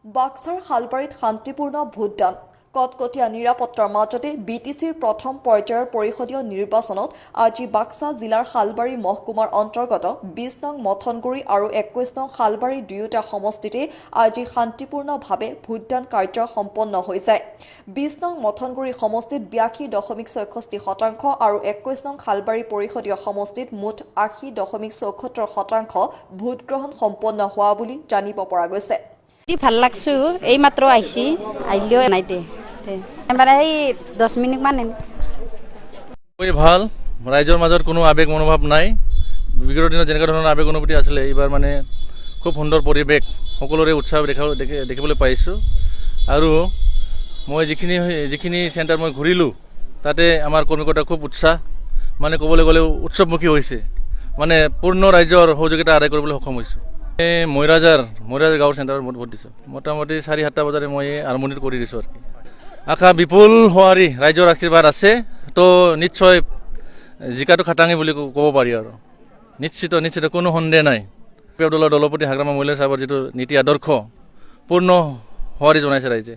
বাক্সাৰ শালবাৰীত শান্তিপূৰ্ণ ভোটদান কটকটীয়া নিৰাপত্তাৰ মাজতে বিটিচিৰ প্ৰথম পৰ্যায়ৰ পৰিষদীয় নিৰ্বাচনত আজি বাক্সা জিলাৰ শালবাৰী মহকুমাৰ অন্তৰ্গত ২০ নং মথনগুৰি আৰু ২১ নং শালবাৰী দুয়োটা সমষ্টিতে আজি শান্তিপূৰ্ণভাৱে ভোটদান কাৰ্য সম্পন্ন হৈছে। ২০ নং মথনগুৰি সমষ্টিত ৮২.৬৬% আৰু ২১ নং শালবাৰী পৰিষদীয় সমষ্টিত মুঠ ৮০.৭৪% ভোটগ্ৰহণ সম্পন্ন হোৱা বুলি জানিব পৰা গৈছে। ভাল লাগছো এই মাত্ৰ আহিছি আহিলেও নাইতে এবাৰ এই 10 মিনিট মান ভাল ৰাইজৰ মাজত কোনো আবেগ মনোভাৱ নাই। বিগত দিনত যেনেকুৱা ধৰণৰ আবেগ অনুভূতি আছিলে এইবাৰ মানে খুব সুন্দৰ পৰিৱেশ সকলোৰে উৎসাহ দেখিবলৈ পাইছোঁ। আৰু মই যিখিনি চেণ্টাৰ মই ঘূৰিলোঁ তাতে আমাৰ কৰ্মীকৰ্তা খুব উৎসাহ মানে ক'বলৈ গ'লে উৎসৱমুখী হৈছে, মানে পূৰ্ণ ৰাইজৰ সহযোগিতা আদায় কৰিবলৈ সক্ষম হৈছোঁ। মৈৰাজাৰ গাঁৱৰ চেণ্টাৰত ভোট দিছোঁ। মোটামুটি 4-7টা বজাতে মই আৰম্ভণি কৰি দিছোঁ আৰু কি আশা বিপুল হোৱাৰী ৰাইজৰ আশীৰ্বাদ আছে তো নিশ্চয় জিকাটো খাটাঙি বুলি ক'ব পাৰি আৰু নিশ্চিত কোনো সন্দেহ নাই। দলৰ দলপতি হাগ্ৰামা মহিলা সাহেবৰ যিটো নীতি আদৰ্শ পূৰ্ণ হোৱাৰী জনাইছে ৰাইজে।